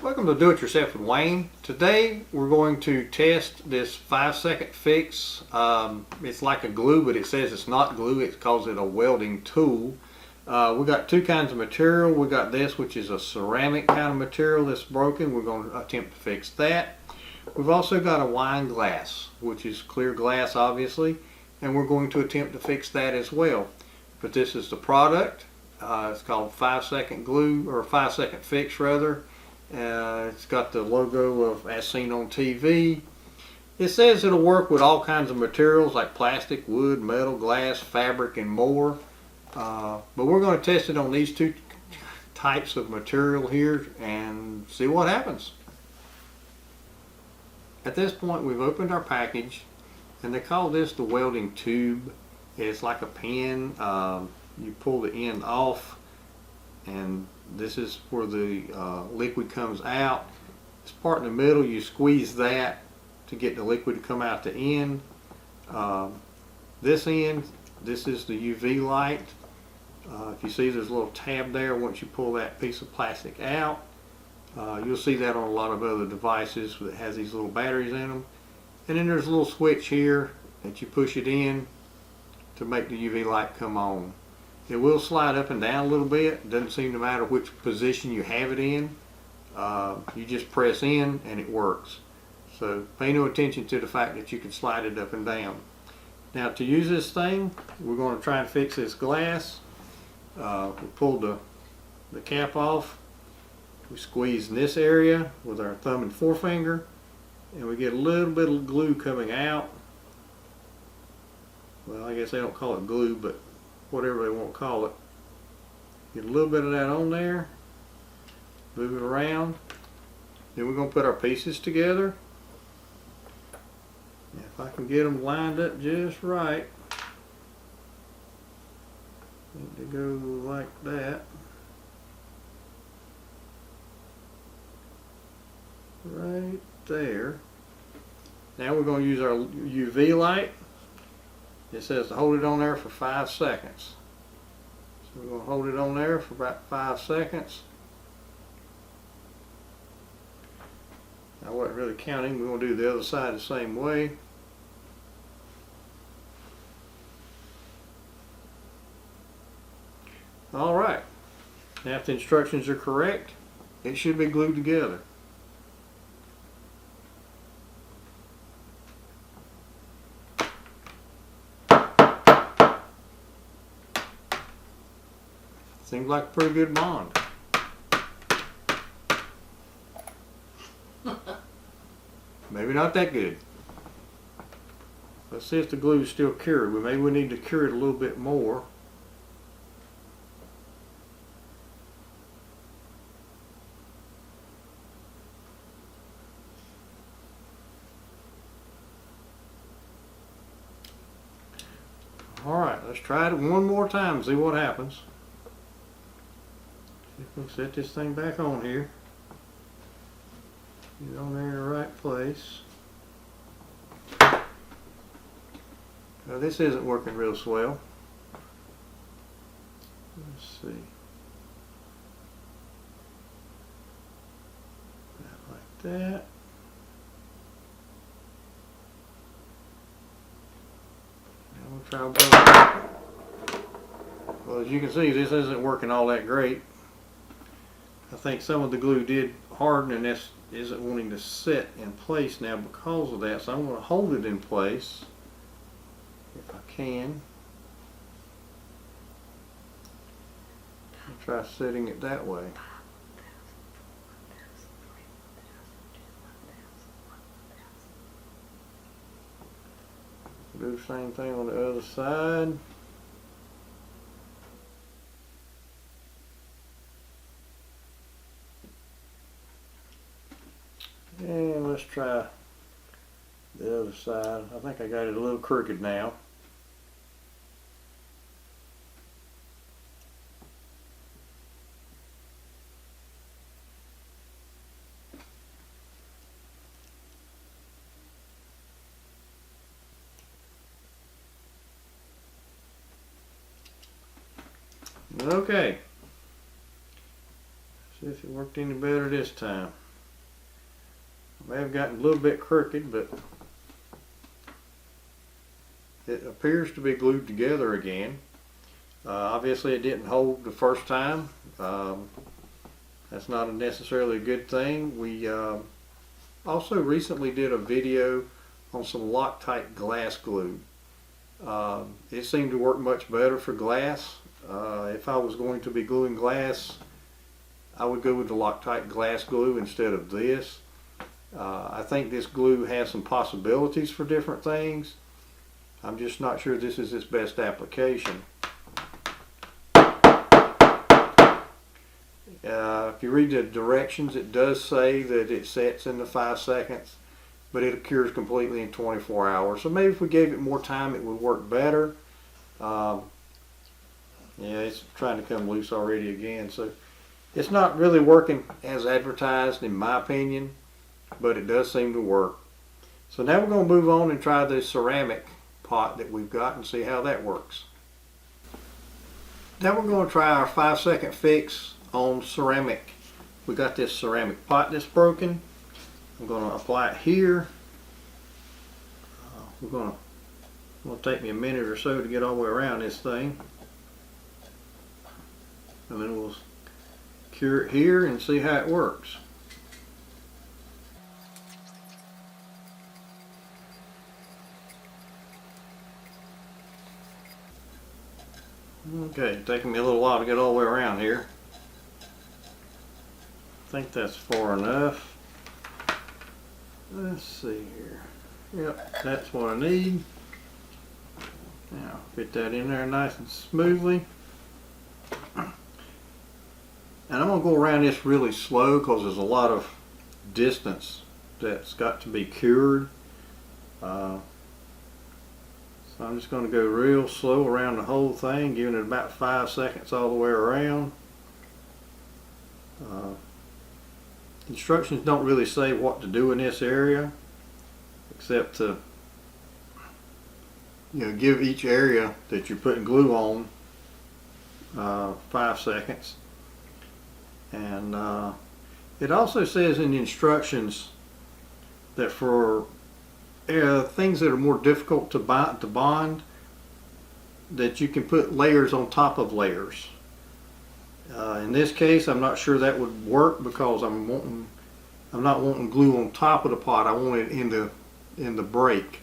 Welcome to Do It Yourself with Wayne. Today we're going to test this 5-second fix. It's like a glue, but it says it's not glue. It calls it a welding tool. We got two kinds of material. We got this, which is a ceramic kind of material that's broken. We're going to attempt to fix that. We've also got a wine glass, which is clear glass obviously, and we're going to attempt to fix that as well. But this is the product. It's called 5-second glue, or 5-second fix rather. It's got the logo of As Seen on TV. It says it'll work with all kinds of materials like plastic, wood, metal, glass, fabric, and more. But we're going to test it on these two types of material here and see what happens. At this point, we've opened our package, and they call this the welding tube. It's like a pin. You pull the end off, and this is where the liquid comes out. This part in the middle, you squeeze that to get the liquid to come out the end. This end, this is the UV light. If you see there's a little tab there, once you pull that piece of plastic out, you'll see that on a lot of other devices that has these little batteries in them. And then there's a little switch here that you push it in to make the UV light come on. It will slide up and down a little bit. It doesn't seem to matter which position you have it in. You just press in and it works. So pay no attention to the fact that you can slide it up and down. Now to use this thing, we're going to try and fix this glass. We pull the cap off. We squeeze in this area with our thumb and forefinger, and we get a little bit of glue coming out. Well, I guess they don't call it glue, but whatever they want to call it. Get a little bit of that on there, move it around. Then we're going to put our pieces together. If I can get them lined up just right, need to go like that. Right there. Now we're going to use our UV light. It says to hold it on there for 5 seconds. So we're going to hold it on there for about 5 seconds. I wasn't really counting. We're going to do the other side the same way. Alright. Now if the instructions are correct, it should be glued together. Seems like a pretty good bond. Maybe not that good. Let's see if the glue is still cured. Maybe we need to cure it a little bit more. Alright, let's try it one more time, see what happens. We'll set this thing back on here. Get it on there in the right place. Now this isn't working real swell. Let's see. Like that. Now we'll try both. Well, as you can see, this isn't working all that great. I think some of the glue did harden, and this isn't wanting to set in place now because of that, so I'm going to hold it in place if I can. I'll try setting it that way. Do the same thing on the other side. And let's try the other side. I think I got it a little crooked now. Okay. See if it worked any better this time. May have gotten a little bit crooked, but it appears to be glued together again. Obviously it didn't hold the first time. That's not necessarily a good thing. We also recently did a video on some Loctite glass glue. It seemed to work much better for glass. If I was going to be gluing glass, I would go with the Loctite glass glue instead of this. I think this glue has some possibilities for different things. I'm just not sure this is its best application. If you read the directions, it does say that it sets in the 5 seconds, but it cures completely in 24 hours. So maybe if we gave it more time, it would work better. Yeah, it's trying to come loose already again. So it's not really working as advertised, in my opinion, but it does seem to work. So now we're going to move on and try this ceramic pot that we've got and see how that works. Now we're going to try our 5-second fix on ceramic. We got this ceramic pot that's broken. I'm going to apply it here. It's going to take me a minute or so to get all the way around this thing, and then we'll cure it here and see how it works. Okay, taking me a little while to get all the way around here. I think that's far enough. Let's see here. Yep, that's what I need. Now fit that in there nice and smoothly. And I'm going to go around this really slow because there's a lot of distance that's got to be cured. So I'm just going to go real slow around the whole thing, giving it about 5 seconds all the way around. Instructions don't really say what to do in this area, except to give each area that you're putting glue on 5 seconds. And it also says in the instructions that for things that are more difficult to bond, that you can put layers on top of layers. In this case, I'm not sure that would work because I'm not wanting glue on top of the pot. I want it in the break.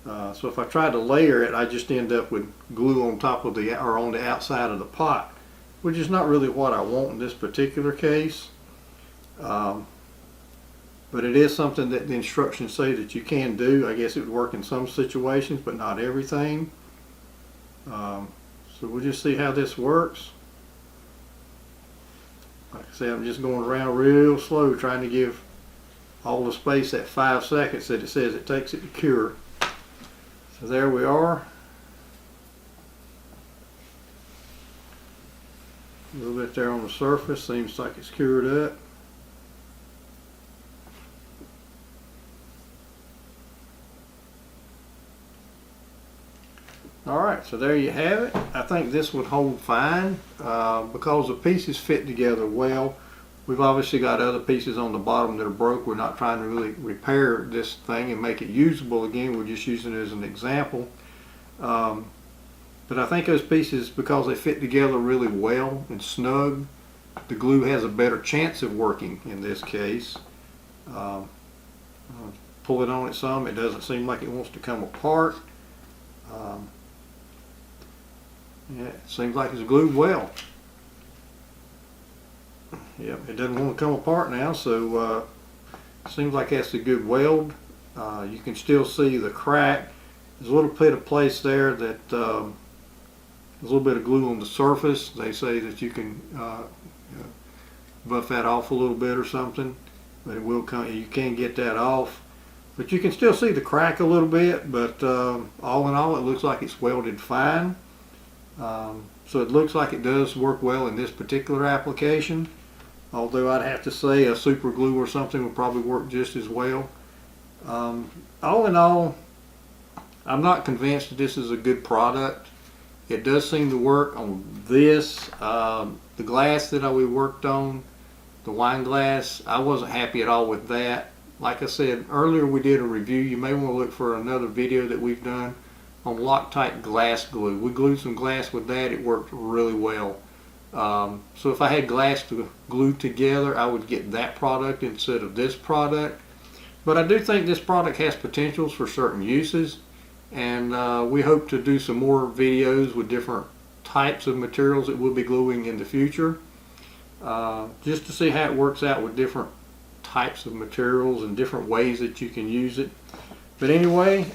So if I try to layer it, I just end up with glue on top of on the outside of the pot, which is not really what I want in this particular case. But it is something that the instructions say that you can do. I guess it would work in some situations, but not everything. So we'll just see how this works. Like I said, I'm just going around real slow, trying to give all the space that 5 seconds that it says it takes it to cure. So there we are. A little bit there on the surface, seems like it's cured up. Alright, so there you have it. I think this would hold fine because the pieces fit together well. We've obviously got other pieces on the bottom that are broke. We're not trying to really repair this thing and make it usable again. We're just using it as an example. But I think those pieces, because they fit together really well and snug, the glue has a better chance of working in this case. Pull it on it some. It doesn't seem like it wants to come apart. Yeah, it seems like it's glued well. Yep, it doesn't want to come apart now, so seems like that's a good weld. You can still see the crack. There's a little bit of place there that there's a little bit of glue on the surface. They say that you can buff that off a little bit or something, but it will come. You can get that off, but you can still see the crack a little bit. But all in all, it looks like it's welded fine. So it looks like it does work well in this particular application, although I'd have to say a super glue or something would probably work just as well. All in all, I'm not convinced that this is a good product. It does seem to work on this. The glass that we worked on, the wine glass, I wasn't happy at all with that. Like I said earlier, we did a review. You may want to look for another video that we've done on Loctite glass glue. We glued some glass with that. It worked really well. So if I had glass to glue together, I would get that product instead of this product. But I do think this product has potentials for certain uses, and we hope to do some more videos with different types of materials that we'll be gluing in the future, just to see how it works out with different types of materials and different ways that you can use it. But anyway,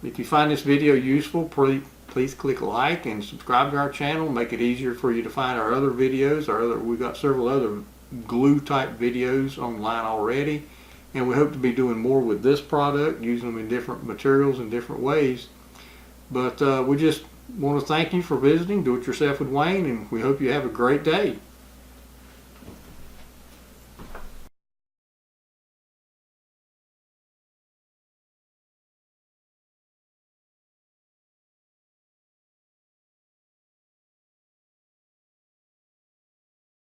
if you find this video useful, please click like and subscribe to our channel. Make it easier for you to find our other videos. We've got several other glue type videos online already, and we hope to be doing more with this product, using them in different materials in different ways. But we just want to thank you for visiting Do It Yourself with Wayne, and we hope you have a great day.